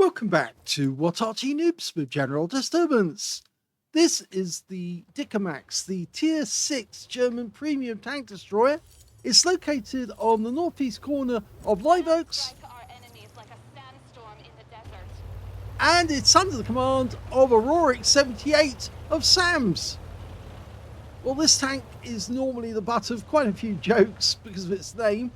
Welcome back to What Arty Noobs with General Disturbance. This is the Dickermax, the Tier 6 German premium tank destroyer. It's located on the northeast corner of Live Oaks, and it's under the command of Aurorik78 of SAMS. Well, this tank is normally the butt of quite a few jokes because of its name,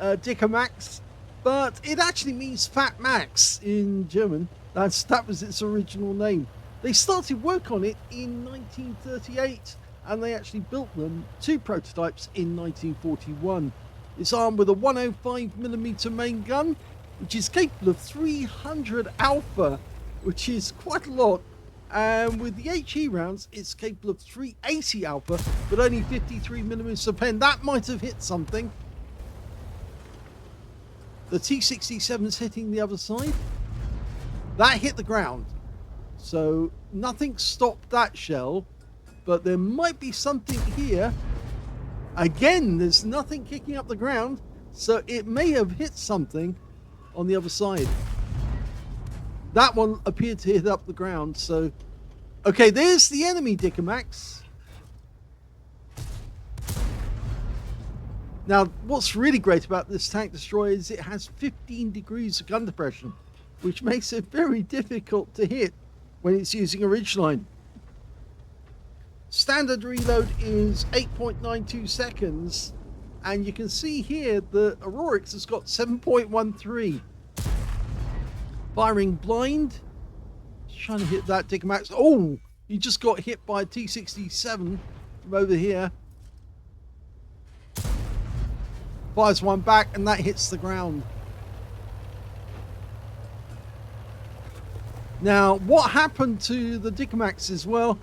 Dickermax. But it actually means Fat Max in German. That was its original name. They started work on it in 1938, and they actually built them, two prototypes, in 1941. It's armed with a 105mm main gun, which is capable of 300 alpha, which is quite a lot. And with the HE rounds, it's capable of 380 alpha, but only 53mm of pen. That might have hit something. The T-67's hitting the other side. That hit the ground. So nothing stopped that shell, but there might be something here. Again, there's nothing kicking up the ground, so it may have hit something on the other side. That one appeared to hit up the ground, so... Okay, there's the enemy Dickermax. Now, what's really great about this tank destroyer is it has 15 degrees of gun depression, which makes it very difficult to hit when it's using a ridgeline. Standard reload is 8.92 seconds, and you can see here the Aurorik has got 7.13. Firing blind. Trying to hit that Dickermax. Oh, he just got hit by a T-67 from over here. Fires one back, and that hits the ground. Now, what happened to the Dickermaxes? Well,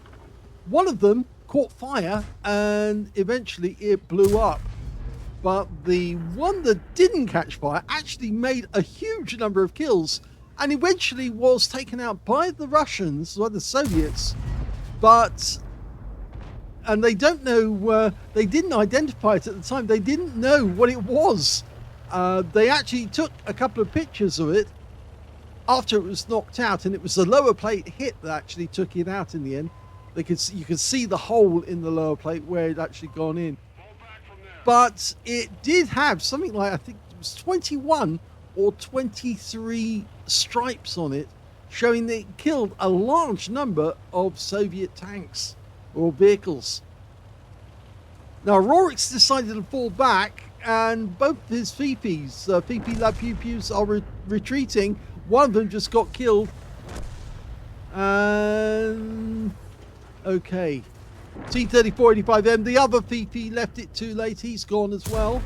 one of them caught fire, and eventually it blew up. But the one that didn't catch fire actually made a huge number of kills, and eventually was taken out by the Russians, or the Soviets. And they don't know, they didn't identify it at the time. They didn't know what it was. They actually took a couple of pictures of it after it was knocked out, and it was the lower plate hit that actually took it out in the end. You could see the hole in the lower plate where it actually gone in. But it did have something like, I think it was 21 or 23 stripes on it, showing that it killed a large number of Soviet tanks or vehicles. Now, Aurorik's decided to fall back, and both his Fifis, Fifi La Pew Pews, are retreating. One of them just got killed. And okay, T-3485M, the other Fifi left it too late. He's gone as well.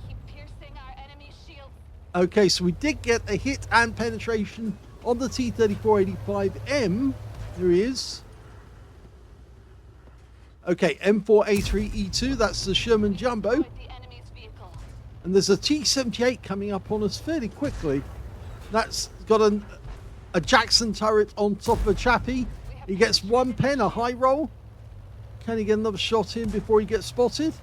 Keep piercing our enemy's shield. Okay, so we did get a hit and penetration on the T-3485M. There he is. Okay, M4A3E2, that's the Sherman Jumbo. And there's a T-78 coming up on us fairly quickly. That's got a Jackson turret on top of a Chappie. He gets one pen, a high roll. Can he get another shot in before he gets spotted?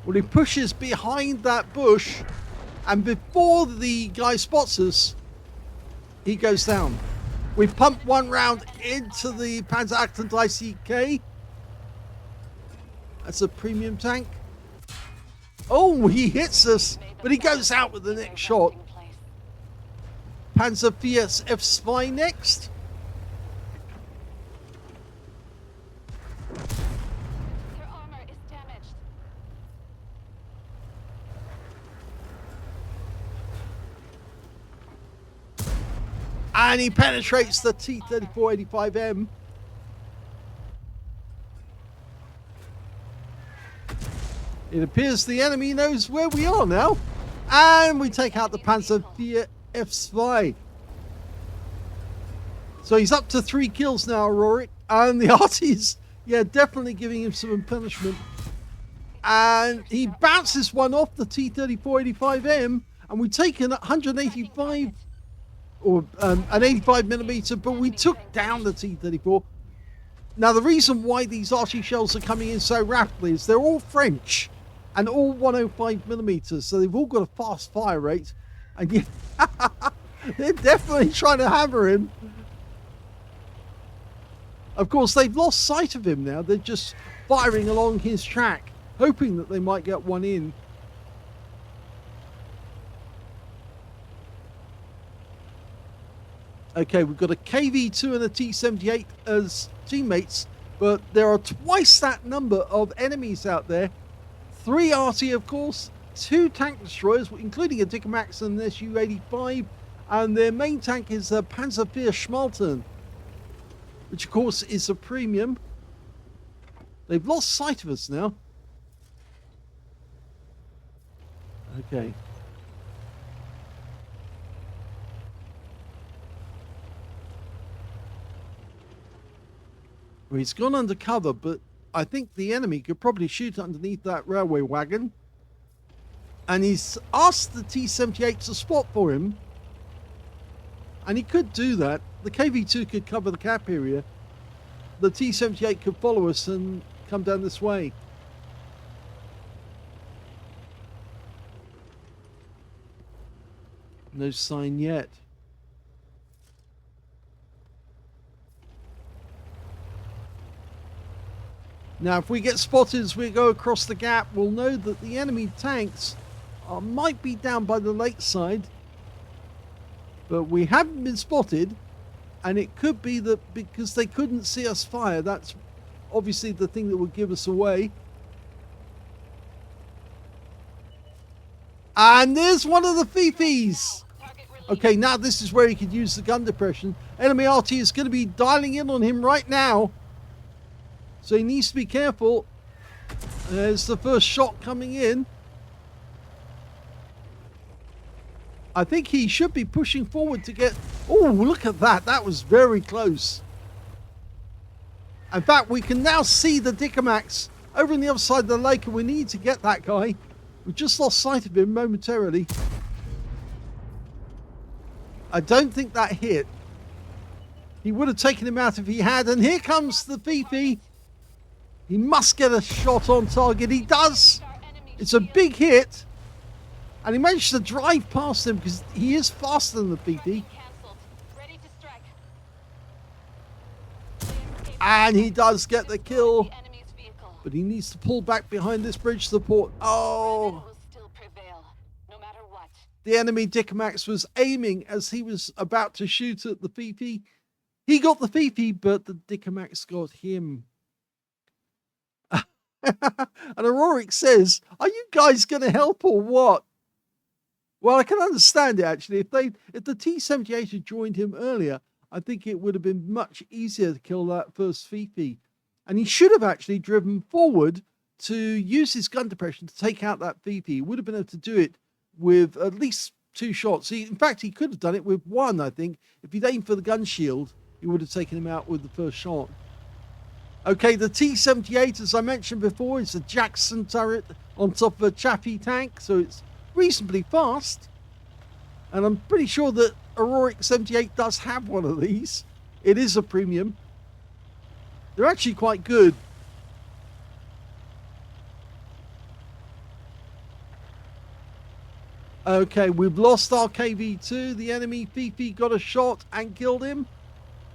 Well, he pushes behind that bush, and before the guy spots us, he goes down. We pumped one round into the Panzer Actant ICK. That's a premium tank. Oh, he hits us, but he goes out with the next shot. Panzer VS-F2 next. Their armor is damaged. And he penetrates the T-3485M. It appears the enemy knows where we are now. And we take out the Panzer VS-F2. So he's up to 3 kills now, Aurorik. And the Arty's, yeah, definitely giving him some punishment. And he bounces one off the T-3485M. And we take an 185, or an 85mm, but we took down the T-34. Now, the reason why these Arty shells are coming in so rapidly is they're all French. And all 105mm, so they've all got a fast fire rate. And They're definitely trying to hammer him. Of course, they've lost sight of him now. They're just firing along his track, hoping that they might get one in. Okay, we've got a KV-2 and a T-78 as teammates, but there are twice that number of enemies out there. 3 Arty, of course, 2 tank destroyers, including a Dickermax and an Su-85, and their main tank is a Panzerwehr Schmalten, which of course is a premium. They've lost sight of us now. Okay. Well, he's gone undercover, but I think the enemy could probably shoot underneath that railway wagon. And he's asked the T-78 to spot for him. And he could do that. The KV-2 could cover the cap area. The T-78 could follow us and come down this way. No sign yet. Now, if we get spotted as we go across the gap, we'll know that the enemy tanks might be down by the lakeside. But we haven't been spotted, and it could be that because they couldn't see us fire, that's obviously the thing that would give us away. And there's one of the Fifis. Okay, now this is where he could use the gun depression. Enemy Arty is going to be dialing in on him right now. So he needs to be careful. There's the first shot coming in. I think he should be pushing forward to get... Oh, look at that. That was very close. In fact, we can now see the Dickermax over on the other side of the lake, and we need to get that guy. We just lost sight of him momentarily. I don't think that hit. He would have taken him out if he had. And here comes the Fifi. He must get a shot on target. He does. It's a big hit. And he managed to drive past him because he is faster than the Fifi. And he does get the kill. But he needs to pull back behind this bridge support. Oh. The enemy Dickermax was aiming as he was about to shoot at the Fifi. He got the Fifi, but the Dickermax got him. And Aurorik says, "Are you guys going to help or what?" Well, I can understand it actually. If the T-78 had joined him earlier, I think it would have been much easier to kill that first Fifi. And he should have actually driven forward to use his gun depression to take out that Fifi. He would have been able to do it with at least 2 shots. In fact, he could have done it with 1, I think. If he'd aimed for the gun shield, he would have taken him out with the first shot. Okay, the T-78, as I mentioned before, is a Jackson turret on top of a Chaffee tank, so it's reasonably fast. And I'm pretty sure that Aurorik78 does have one of these. It is a premium. They're actually quite good. Okay, we've lost our KV-2. The enemy Fifi got a shot and killed him.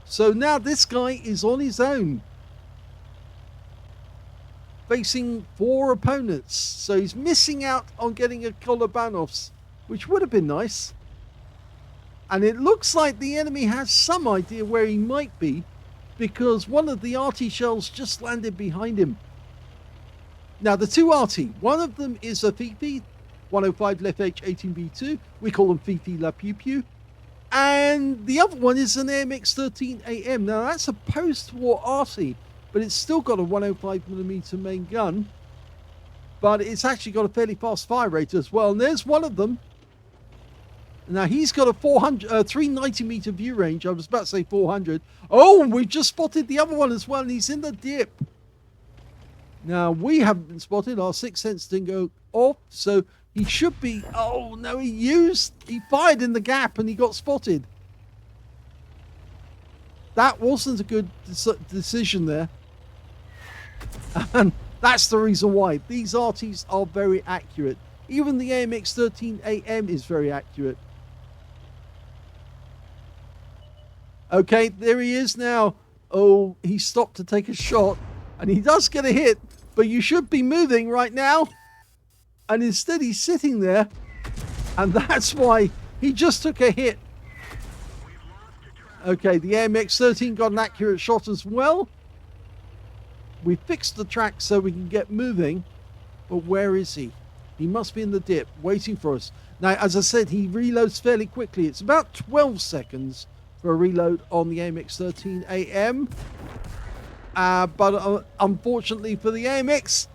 So now this guy is on his own, facing 4 opponents. So he's missing out on getting a Kolobanovs, which would have been nice. And it looks like the enemy has some idea where he might be, because one of the Arty shells just landed behind him. Now the 2 Arty, one of them is a Fifi 105 Left H18B2. We call them Fifi La Pew Pew. And the other one is an AMX-13AM. Now that's a post-war Arty, but it's still got a 105mm main gun. But it's actually got a fairly fast fire rate as well. And there's one of them. Now he's got a 390-meter view range. I was about to say 400. Oh, we've just spotted the other one as well, and he's in the dip. Now we haven't been spotted. Our sixth sense didn't go off, so he should be. Oh no, he fired in the gap and he got spotted. That wasn't a good decision there. And that's the reason why. These Arties are very accurate. Even the AMX-13AM is very accurate. Okay, there he is now. Oh, he stopped to take a shot, and he does get a hit, but you should be moving right now. And instead he's sitting there, and that's why he just took a hit. Okay, the AMX-13 got an accurate shot as well. We fixed the track so we can get moving, but where is he? He must be in the dip, waiting for us. Now, as I said, he reloads fairly quickly. It's about 12 seconds for a reload on the AMX-13 AM. But unfortunately for the AMX,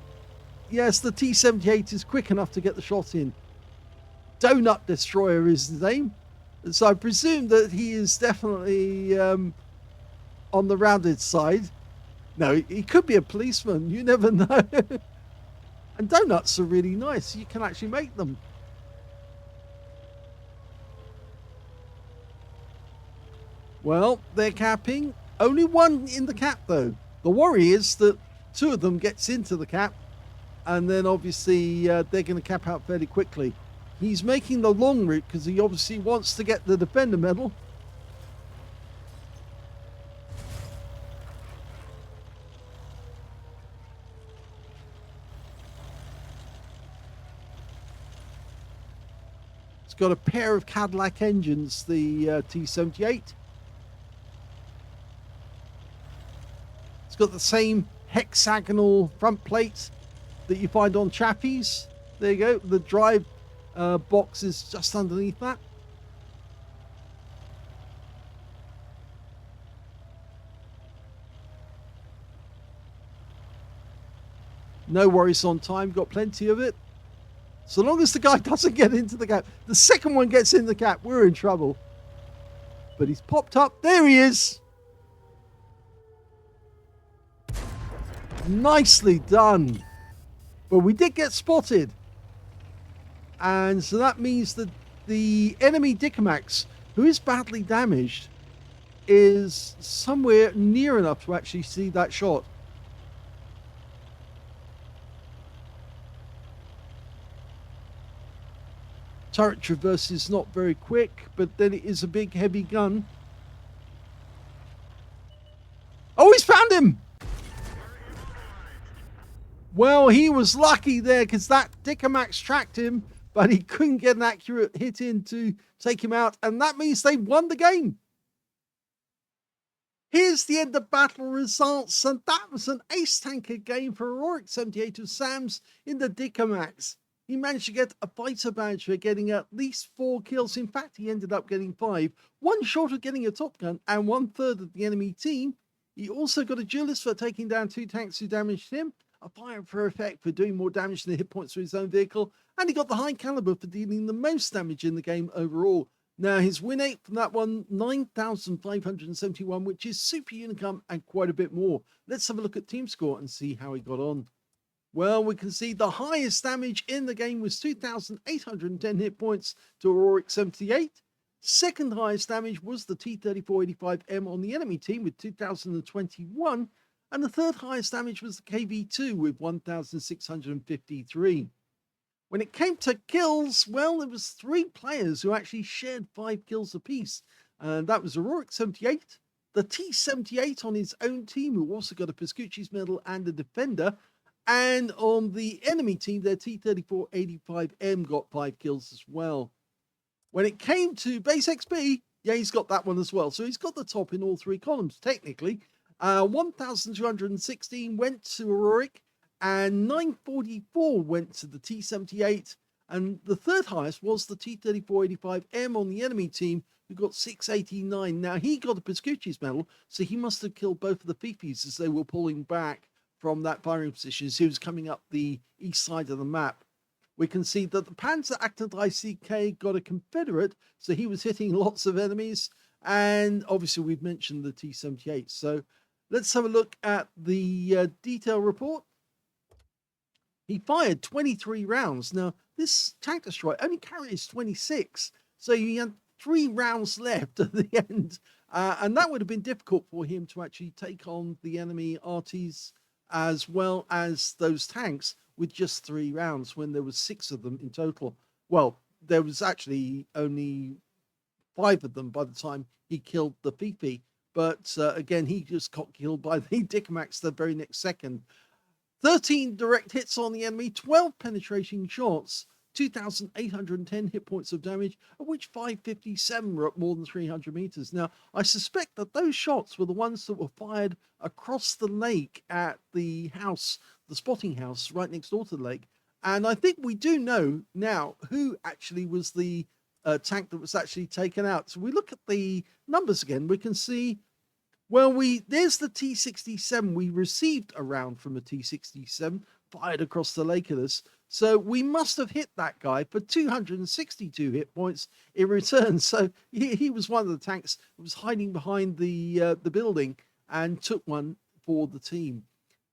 yes, the T78 is quick enough to get the shot in. Donut Destroyer is his name. So I presume that he is definitely on the rounded side. No, he could be a policeman. You never know. And donuts are really nice. You can actually make them. Well, they're capping. Only one in the cap, though. The worry is that two of them gets into the cap, and then obviously they're going to cap out fairly quickly. He's making the long route because he obviously wants to get the Defender medal. It's got a pair of Cadillac engines, the T78. It's got the same hexagonal front plate that you find on Chappies. There you go. The drive box is just underneath that. No worries on time. Got plenty of it. So long as the guy doesn't get into the gap. The second one gets in the gap, we're in trouble. But he's popped up. There he is. Nicely done. But we did get spotted. And so that means that the enemy Dicamax, who is badly damaged, is somewhere near enough to actually see that shot. Turret traverse is not very quick, but then it is a big heavy gun. Oh, he's found him! Well, he was lucky there because that Dicamax tracked him, but he couldn't get an accurate hit in to take him out, and that means they won the game. Here's the end of battle results, and that was an ace tanker game for Aurorik78 of SAMS in the Dicamax. He managed to get a fighter badge for getting at least 4 kills. In fact, he ended up getting 5, one short of getting a top gun and 1/3 of the enemy team. He also got a duelist for taking down 2 tanks who damaged him, a fire for effect for doing more damage than the hit points for his own vehicle, and he got the high caliber for dealing the most damage in the game overall. Now, his win rate from that one, 9,571, which is super unicum and quite a bit more. Let's have a look at team score and see how he got on. Well, we can see the highest damage in the game was 2,810 hit points to Aurorik78. Second highest damage was the T3485M on the enemy team with 2,021. And the third highest damage was the KV2 with 1,653. When it came to kills, well, there was 3 players who actually shared 5 kills apiece. And that was Aurorik78, the T78 on his own team, who also got a Piscucci's medal and a Defender. And on the enemy team, their T3485M got 5 kills as well. When it came to base XP, yeah, he's got that one as well. So he's got the top in all 3 columns, technically. 1,216 went to Aurorik, and 944 went to the T78. And the third highest was the T3485M on the enemy team, who got 689. Now, he got a Piscucci's medal, so he must have killed both of the Fifis as they were pulling back from that firing position as he was coming up the east side of the map. We can see that the Panzer Actant ICK got a Confederate, so he was hitting lots of enemies. And obviously, we've mentioned the T78. So let's have a look at the detail report. He fired 23 rounds. Now, this tank destroyer only carries 26, so he had 3 rounds left at the end. And that would have been difficult for him to actually take on the enemy Artys as well as those tanks with just 3 rounds when there was 6 of them in total. Well, there was actually only 5 of them by the time he killed the Fifi but again, he just got killed by the Dicamax the very next second. 13 direct hits on the enemy, 12 penetrating shots, 2,810 hit points of damage, of which 557 were at more than 300 meters. Now, I suspect that those shots were the ones that were fired across the lake at the house, the spotting house right next door to the lake. And I think we do know now who actually was the tank that was actually taken out. So we look at the numbers again, we can see, well, there's the T-67. We received a round from a T-67 fired across the lake at us. So we must have hit that guy for 262 hit points in return. So he was one of the tanks that was hiding behind the building and took one for the team.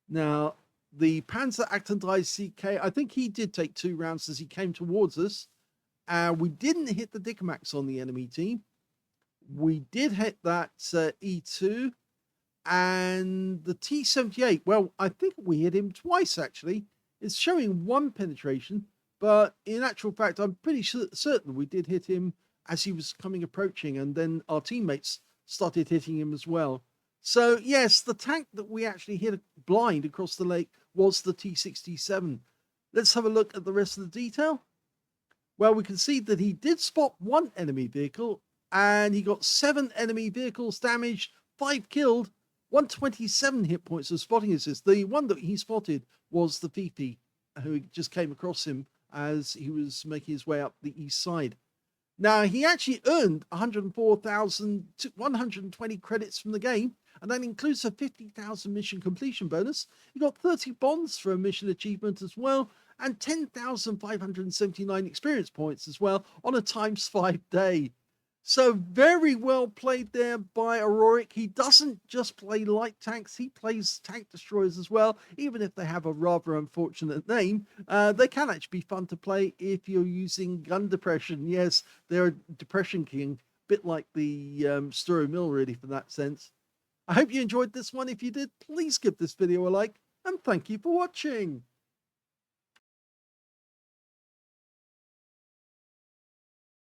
Now, the Panzer Actendai CK, I think he did take 2 rounds as he came towards us. We didn't hit the Dicamax on the enemy team. We did hit that E2 and the T-78. Well, I think we hit him twice, actually. It's showing 1 penetration, but in actual fact, I'm pretty certain we did hit him as he was approaching, and then our teammates started hitting him as well. So yes, the tank that we actually hit blind across the lake was the T-67. Let's have a look at the rest of the detail. Well, we can see that he did spot 1 enemy vehicle, and he got 7 enemy vehicles damaged, 5 killed, 127 hit points of spotting assist. The one that he spotted was the Fifi, who just came across him as he was making his way up the east side. Now, he actually earned 104,120 credits from the game, and that includes a 50,000 mission completion bonus. He got 30 bonds for a mission achievement as well, and 10,579 experience points as well on a ×5 day. So very well played there by Aurorik. He doesn't just play light tanks, he plays tank destroyers as well. Even if they have a rather unfortunate name, they can actually be fun to play if you're using gun depression. Yes, they're a depression king, a bit like the Sturo Mill really for that sense. I hope you enjoyed this one. If you did, please give this video a like, and thank you for watching.